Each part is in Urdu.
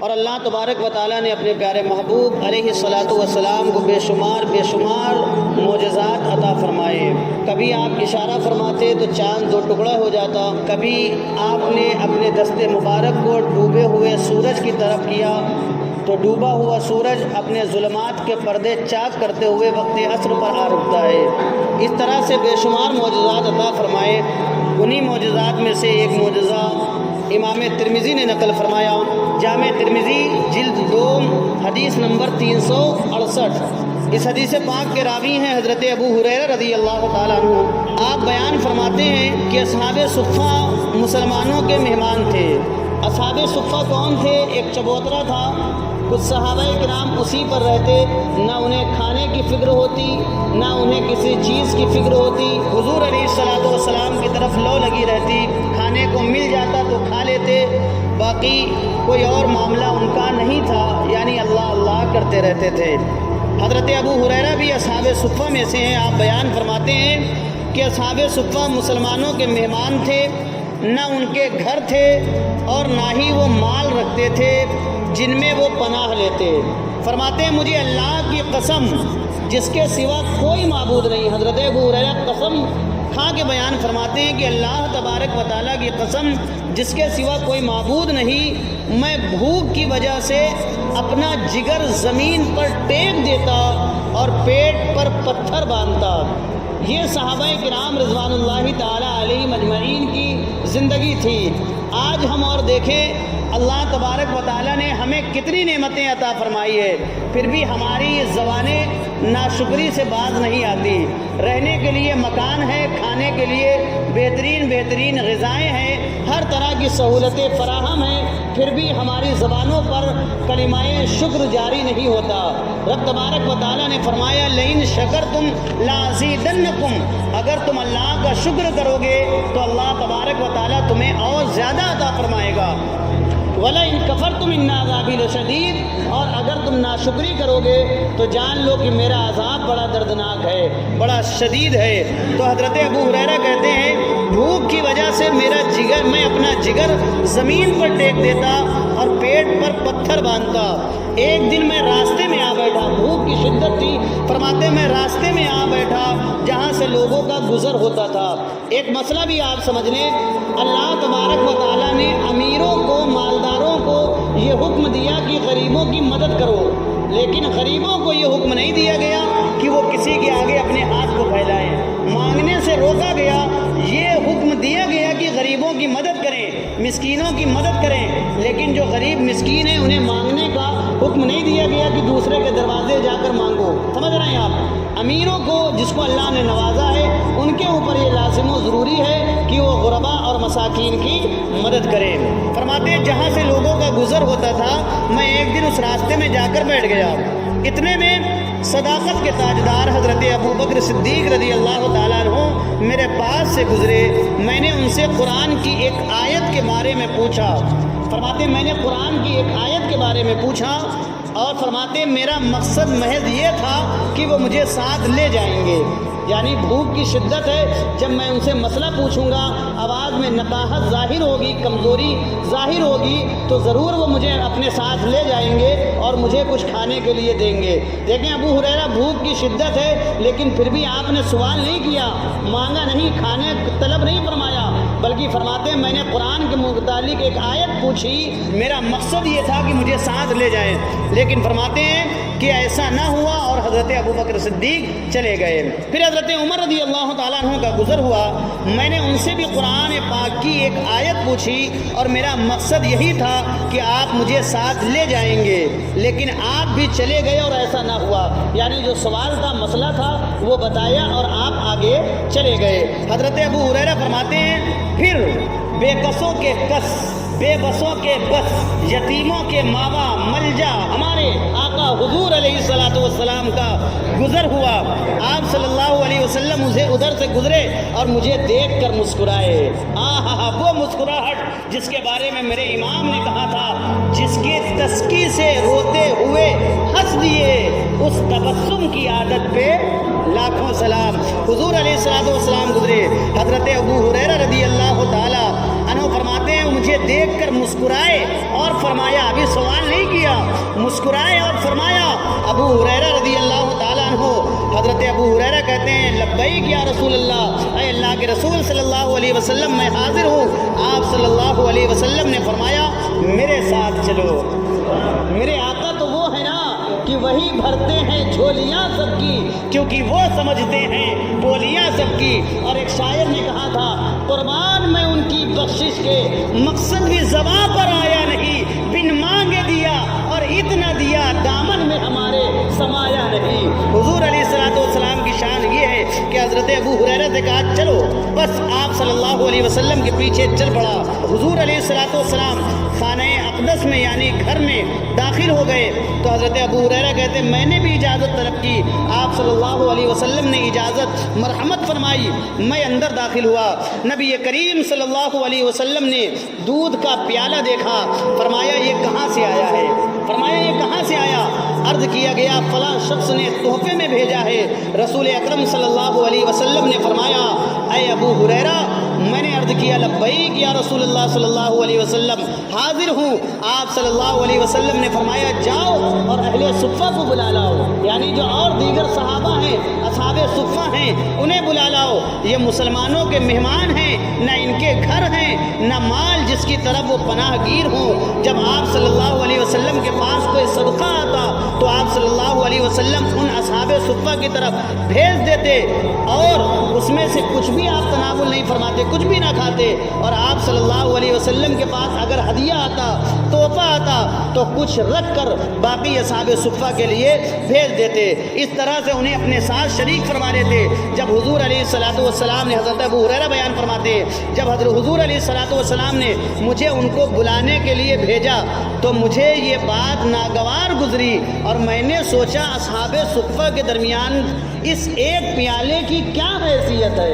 اور اللہ تبارک و تعالیٰ نے اپنے پیارے محبوب علیہ الصلاۃ والسلام کو بے شمار معجزات عطا فرمائے۔ کبھی آپ اشارہ فرماتے تو چاند دو ٹکڑا ہو جاتا، کبھی آپ نے اپنے دست مبارک کو ڈوبے ہوئے سورج کی طرف کیا تو ڈوبا ہوا سورج اپنے ظلمات کے پردے چاک کرتے ہوئے وقت عصر پر آ رکتا ہے۔ اس طرح سے بے شمار معجزات عطا فرمائے۔ انہی معجزات میں سے ایک معجزہ امام ترمذی نے نقل فرمایا، جامع ترمذی جلد 2 حدیث نمبر 368۔ اس حدیث پاک کے راوی ہیں حضرت ابو ہریرہ رضی اللہ تعالیٰ عنہ۔ آپ بیان فرماتے ہیں کہ اصحاب صفہ مسلمانوں کے مہمان تھے۔ اصحاب صفہ کون تھے؟ ایک چبوترا تھا، کچھ صحابہ کرام اسی پر رہتے، نہ انہیں کھانے کی فکر ہوتی نہ انہیں کسی چیز کی فکر ہوتی۔ حضور علیہ الصلوۃ والسلام کی طرف لو لگی رہتی، کھانے کو مل جاتا تو کھا لیتے، باقی کوئی اور معاملہ ان کا نہیں تھا، یعنی اللہ اللہ کرتے رہتے تھے۔ حضرت ابو ہریرہ بھی اصحاب صفہ میں سے ہیں۔ آپ بیان فرماتے ہیں کہ اصحاب صفہ مسلمانوں کے مہمان تھے، نہ ان کے گھر تھے اور نہ ہی وہ مال رکھتے تھے جن میں وہ پناہ لیتے۔ فرماتے ہیں مجھے اللہ کی قسم جس کے سوا کوئی معبود نہیں۔ حضرت ابو ہریرہ قسم کھا کے بیان فرماتے ہیں کہ اللہ تبارک و تعالیٰ کی قسم جس کے سوا کوئی معبود نہیں، میں بھوک کی وجہ سے اپنا جگر زمین پر ٹیک دیتا اور پیٹ پر پتھر باندھتا۔ یہ صحابہ کرام رضوان اللہ تعالیٰ علیہم اجمعین کی زندگی تھی۔ آج ہم اور دیکھیں اللہ تبارک و تعالیٰ نے ہمیں کتنی نعمتیں عطا فرمائی ہے، پھر بھی ہماری زبانیں ناشکری سے باز نہیں آتی۔ رہنے کے لیے مکان ہے، کھانے کے لیے بہترین غذائیں ہیں، ہر طرح کی سہولتیں فراہم ہیں، پھر بھی ہماری زبانوں پر کلمہ شکر جاری نہیں ہوتا۔ رب تبارک و تعالیٰ نے فرمایا لئن شکرتم لازیدنکم، اگر تم اللہ کا شکر کرو گے تو اللہ تبارک و تعالیٰ تمہیں اور زیادہ عطا فرمائے گا۔ وَلَئِن كَفَرْتُمْ إِنَّ عَذَابِي لَشَدِيدٌ، اور اگر تم ناشکری کرو گے تو جان لو کہ میرا عذاب بڑا دردناک ہے، بڑا شدید ہے۔ تو حضرت ابو ہریرہ کہتے ہیں بھوک کی وجہ سے میں اپنا جگر زمین پر ٹیک دیتا اور پیٹ پر پتھر باندھتا۔ ایک دن میں راستے میں آ بیٹھا، بھوک کی شدت تھی، فرماتے میں راستے میں آ بیٹھا جہاں سے لوگوں کا گزر ہوتا تھا۔ ایک مسئلہ بھی آپ سمجھ لیں، اللہ تبارک و تعالیٰ نے امیروں کو، مالداروں کو یہ حکم دیا کہ غریبوں کی مدد کرو، لیکن غریبوں کو یہ حکم نہیں دیا گیا کہ وہ کسی کے آگے اپنے ہاتھ کو پھیلائیں، مانگنے سے روکا گیا۔ یہ حکم دیا گیا کہ غریبوں کی مدد کریں، مسکینوں کی مدد کریں، لیکن جو غریب مسکین ہیں انہیں مانگنے کا حکم نہیں دیا گیا کہ دوسرے کے دروازے جا کر مانگو۔ سمجھ رہے ہیں آپ؟ امیروں کو جس کو اللہ نے نوازا ہے ان کے اوپر یہ لازم و ضروری ہے کہ وہ غربا اور مساکین کی مدد کریں۔ فرماتے ہیں جہاں سے لوگوں کا گزر ہوتا تھا میں ایک دن اس راستے میں جا کر بیٹھ گیا، اتنے میں صداقت کے تاجدار حضرت ابو بکر صدیق رضی اللہ تعالیٰ عنہ میرے پاس سے گزرے۔ میں نے ان سے قرآن کی ایک آیت کے بارے میں پوچھا۔ فرماتے میں نے قرآن کی ایک آیت کے بارے میں پوچھا اور فرماتے میرا مقصد محض یہ تھا کہ وہ مجھے ساتھ لے جائیں گے، یعنی بھوک کی شدت ہے، جب میں ان سے مسئلہ پوچھوں گا آواز میں نقاہت ظاہر ہوگی، کمزوری ظاہر ہوگی، تو ضرور وہ مجھے اپنے ساتھ لے جائیں گے اور مجھے کچھ کھانے کے لیے دیں گے۔ دیکھیں ابو ہریرہ بھوک کی شدت ہے لیکن پھر بھی آپ نے سوال نہیں کیا، مانگا نہیں، کھانے طلب نہیں فرمایا، بلکہ فرماتے ہیں میں نے قرآن کے متعلق ایک آیت پوچھی، میرا مقصد یہ تھا کہ مجھے ساتھ لے جائیں، لیکن فرماتے ہیں کہ ایسا نہ ہوا اور حضرت ابو بکر صدیق چلے گئے۔ پھر حضرت عمر رضی اللہ تعالیٰ عنہ کا گزر ہوا، میں نے ان سے بھی قرآن پاک کی ایک آیت پوچھی اور میرا مقصد یہی تھا کہ آپ مجھے ساتھ لے جائیں گے، لیکن آپ بھی چلے گئے اور ایسا نہ ہوا، یعنی جو سوال کا مسئلہ تھا وہ بتایا اور آپ آگے چلے گئے۔ حضرت ابو ہریرہ فرماتے ہیں پھر بے کسوں کے کس، بے بسوں کے بس، یتیموں کے ماوا ملجا ہمارے آقا حضور علیہ الصلوۃ والسلام کا گزر ہوا۔ آپ صلی اللہ علیہ وسلم اسے ادھر سے گزرے اور مجھے دیکھ کر مسکرائے۔ وہ مسکراہٹ جس کے بارے میں میرے امام نے کہا تھا، جس کی تسکی سے روتے ہوئے ہنس دیے، اس تبسم کی عادت پہ لاکھوں سلام۔ حضور علیہ الصلوۃ والسلام گزرے، حضرت ابو ہریرہ رضی اللہ تعالی عنہ فرماتے ہیں مجھے دیکھ کر مسکرائے اور فرمایا، ابھی سوال نہیں کیا، مسکرائے اور فرمایا۔ ابو ہریرہ رضی اللہ تعالیٰ عنہ، حضرت ابو ہریرہ کہتے ہیں لبیک یا رسول اللہ، اے اللہ کے رسول صلی اللہ علیہ وسلم میں حاضر ہوں۔ آپ صلی اللہ علیہ وسلم نے فرمایا میرے ساتھ چلو۔ میرے آقا تو وہ ہے نا کہ وہی بھرتے ہیں جھولیاں سب کی، کیونکہ وہ سمجھتے ہیں بولیاں سب کی۔ اور ایک شاعر نے کہا تھا قربان میں ان کی بخشش کے، مقصد بھی زباں پر آیا نہیں، بن مانگے دیا اور اتنا دیا دامن میں ہمارے سمایا نہیں۔ حضور علیہ الصلوۃ والسلام کی شان یہ ہے کہ حضرت ابو ہریرہ سے کہا چلو، بس آپ صلی اللہ علیہ وسلم کے پیچھے چل پڑا۔ حضور علیہ الصلوۃ والسلام خانہ اقدس میں یعنی گھر میں داخل ہو گئے تو حضرت ابو ہریرہ کہتے ہیں میں نے بھی اجازت طلب کی، آپ صلی اللہ علیہ وسلم نے اجازت مرحمت فرمائی، میں اندر داخل ہوا۔ نبی کریم صلی اللہ علیہ وسلم نے دودھ کا پیالہ دیکھا، فرمایا یہ کہاں سے آیا ہے؟ فرمایا یہ کہاں سے آیا؟ عرض کیا گیا فلاں شخص نے تحفے میں بھیجا ہے۔ رسول اکرم صلی اللہ علیہ وسلم نے فرمایا اے ابو ہریرہ، میں نے عرض کیا لبیک یا رسول اللہ صلی اللہ علیہ وسلم، حاضر ہوں۔ آپ صلی اللہ علیہ وسلم نے فرمایا جاؤ اور اہل صفہ کو بلا لاؤ، یعنی جو اور دیگر صحابہ ہیں، اصحاب صفہ ہیں، انہیں بلا لاؤ۔ یہ مسلمانوں کے مہمان ہیں، نہ ان کے گھر ہیں نہ مال جس کی طرف وہ پناہ گیر ہوں۔ جب آپ صلی اللہ علیہ وسلم کے پاس کوئی صدقہ آتا تو آپ صلی اللہ علیہ وسلم ان اصحاب صفہ کی طرف بھیج دیتے اور اس میں سے کچھ بھی آپ تناول نہیں فرماتے، کچھ بھی نہ کھاتے، اور آپ صلی اللہ علیہ وسلم کے پاس اگر ہدیہ آتا، تحفہ آتا تو کچھ رکھ کر باقی اصحاب صفہ کے لیے بھیج دیتے۔ اس طرح سے انہیں اپنے ساتھ شریک فرما لیتے۔ جب حضور علیہ الصلوۃ والسلام نے، حضرت ابو ہریرہ بیان فرماتے ہیں، جب حضرت حضور علیہ الصلوۃ والسلام نے مجھے ان کو بلانے کے لیے بھیجا تو مجھے یہ بات ناگوار گزری اور میں نے سوچا اصحاب صفہ کے درمیان اس ایک پیالے کی کیا حیثیت ہے؟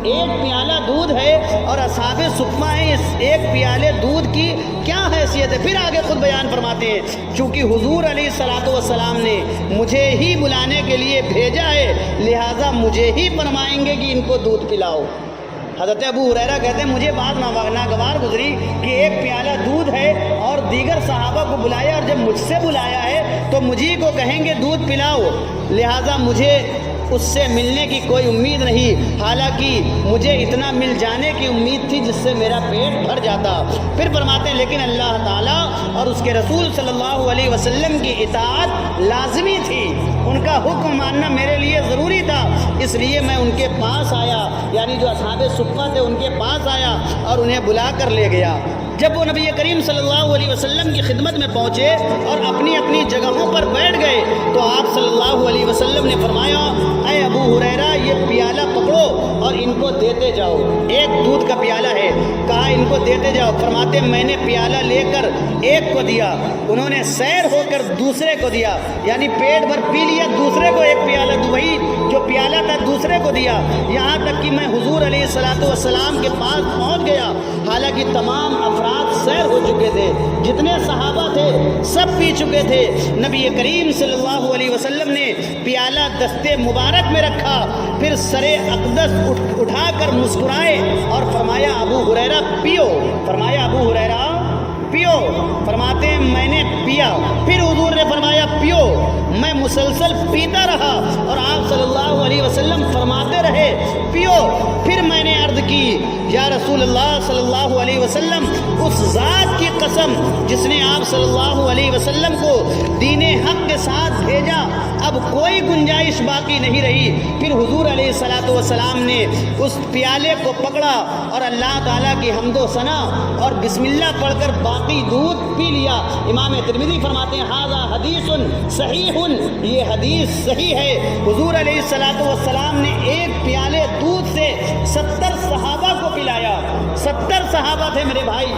ایک پیالہ دودھ ہے اور اصحاب صفہ ہیں، اس ایک پیالے دودھ کی کیا حیثیت ہے؟ پھر آگے خود بیان فرماتے ہیں چونکہ حضور علیہ الصلوۃ والسلام نے مجھے ہی بلانے کے لیے بھیجا ہے، لہٰذا مجھے ہی فرمائیں گے کہ ان کو دودھ پلاؤ۔ حضرت ابو ہریرہ کہتے ہیں مجھے بات ناگوار گزری کہ ایک پیالہ دودھ ہے اور دیگر صحابہ کو بلایا، اور جب مجھ سے بلایا ہے تو مجھے کو کہیں گے دودھ پلاؤ، لہٰذا مجھے اس سے ملنے کی کوئی امید نہیں، حالانکہ مجھے اتنا مل جانے کی امید تھی جس سے میرا پیٹ بھر جاتا۔ پھر فرماتے ہیں لیکن اللہ تعالیٰ اور اس کے رسول صلی اللہ علیہ وسلم کی اطاعت لازمی تھی، ان کا حکم ماننا میرے لیے ضروری تھا، اس لیے میں ان کے پاس آیا، یعنی جو اصحاب صفہ تھے ان کے پاس آیا اور انہیں بلا کر لے گیا۔ جب وہ نبی کریم صلی اللہ علیہ وسلم کی خدمت میں پہنچے اور اپنی اپنی جگہوں پر بیٹھ گئے تو آپ صلی اللہ علیہ وسلم نے فرمایا اے ابو ہریرہ یہ پیالہ پکڑو اور ان کو دیتے جاؤ، ایک دودھ کا پیالہ ہے، کہا ان کو دیتے جاؤ۔ فرماتے میں نے پیالہ لے کر ایک کو دیا، انہوں نے سیر ہو کر دوسرے کو دیا، یعنی پیٹ بھر پی لیا، دوسرے کو ایک پیالہ، وہی جو پیالہ تھا دوسرے کو دیا، یہاں تک کہ میں حضور علیہ الصلوۃ والسلام کے پاس پہنچ گیا، حالانکہ تمام افراد سیر ہو چکے تھے، جتنے صحابہ تھے سب پی چکے تھے۔ نبی کریم صلی اللہ علیہ وسلم نے پیالہ دستے مبارک میں رکھا، پھر سر اقدس اٹھا کر مسکرائے اور فرمایا ابو ہریرہ پیو، فرمایا ابو ہریرہ پیو، فرماتے ہیں میں نے پیا، پھر حضور نے فرمایا پیو، میں مسلسل پیتا رہا اور آپ صلی اللہ علیہ وسلم فرماتے رہے پیو۔ پھر میں نے عرض کی یا رسول اللہ صلی اللہ علیہ وسلم اس ذات کی قسم جس نے آپ صلی اللہ علیہ وسلم کو دین حق کے ساتھ بھیجا، اب کوئی گنجائش باقی نہیں رہی۔ پھر حضور علیہ الصلوۃ والسلام نے اس پیالے کو پکڑا اور اللہ تعالیٰ کی حمد و ثنا اور بسم اللہ پڑھ کر باقی دودھ پی لیا۔ امام ترمذی فرماتے ہیں ھذا حدیث صحیح، یہ حدیث صحیح ہے۔ حضور علیہ الصلوۃ والسلام نے ایک پیالے دودھ سے 70 صحابہ کو پلایا، 70 صحابہ تھے میرے بھائی،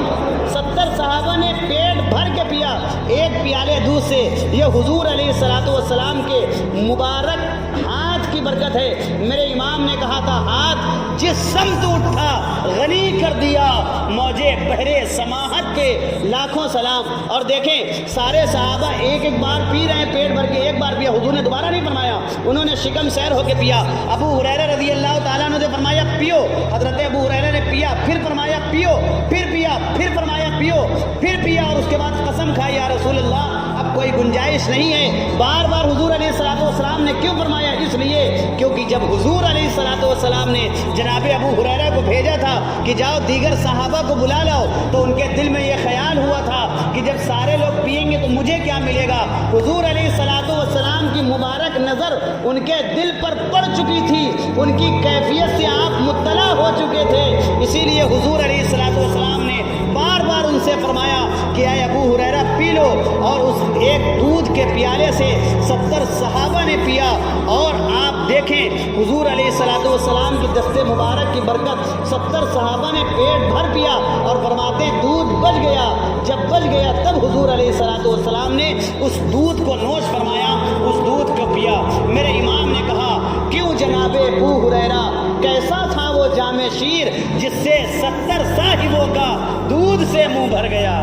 70 صحابہ نے پیٹ بھر کے پیا ایک پیالے دودھ سے۔ یہ حضور علیہ الصلوۃ والسلام کے مبارک ہاتھ کی برکت ہے۔ میرے امام نے کہا تھا ہاتھ جس سمت اٹھا غنی کر دیا موجے بحرے سماحت کے لاکھوں سلام۔ اور دیکھیں سارے صحابہ ایک ایک بار پی رہے ہیں، پیٹ بھر کے ایک بار پیا، حضور نے دوبارہ نہیں فرمایا، انہوں نے شکم سیر ہو کے پیا۔ ابو ہریرہ رضی اللہ تعالیٰ عنہ نے فرمایا پیو، حضرت ابو ہریرہ نے پیا، پھر فرمایا پیو، پھر پیا، پھر فرمایا پیو، پھر پیا، اور اس کے بعد قسم کھائی یا رسول اللہ اب کوئی گنجائش نہیں ہے۔ بار بار حضور علیہ الصلوۃ والسلام نے کیوں فرمایا؟ اس لیے کیونکہ جب حضور علیہ الصلوۃ والسلام نے جناب ابو ہریرہ کو بھیجا تھا کہ جاؤ دیگر صحابہ کو بلا لاؤ، تو ان کے دل میں یہ خیال ہوا تھا کہ جب سارے لوگ پیئیں گے تو مجھے کیا ملے گا۔ حضور علیہ الصلوۃ والسلام کی مبارک نظر ان کے دل پر پڑ چکی تھی، ان کی کیفیت سے آپ مطلع ہو چکے تھے، اسی لیے حضور علیہ الصلوۃ والسلام نے بار بار ان سے فرمایا کہ اے ابو ہریرہ پی لو، اور اس ایک دودھ کے پیالے سے 70 صحابہ نے پیا۔ اور آپ دیکھیں حضور علیہ الصلوۃ والسلام کی دست مبارک کی برکت 70 صحابہ نے پیٹ بھر پیا، اور فرماتے ہیں دودھ بچ گیا۔ جب بچ گیا تب حضور علیہ الصلوۃ والسلام نے اس دودھ کو نوش فرمایا، اس دودھ کو پیا۔ میرے امام نے کہا کیوں جناب ابو ہریرہ کیسا تھا وہ جامع شیر جس سے 70 صاحبوں کا دودھ سے منہ بھر گیا۔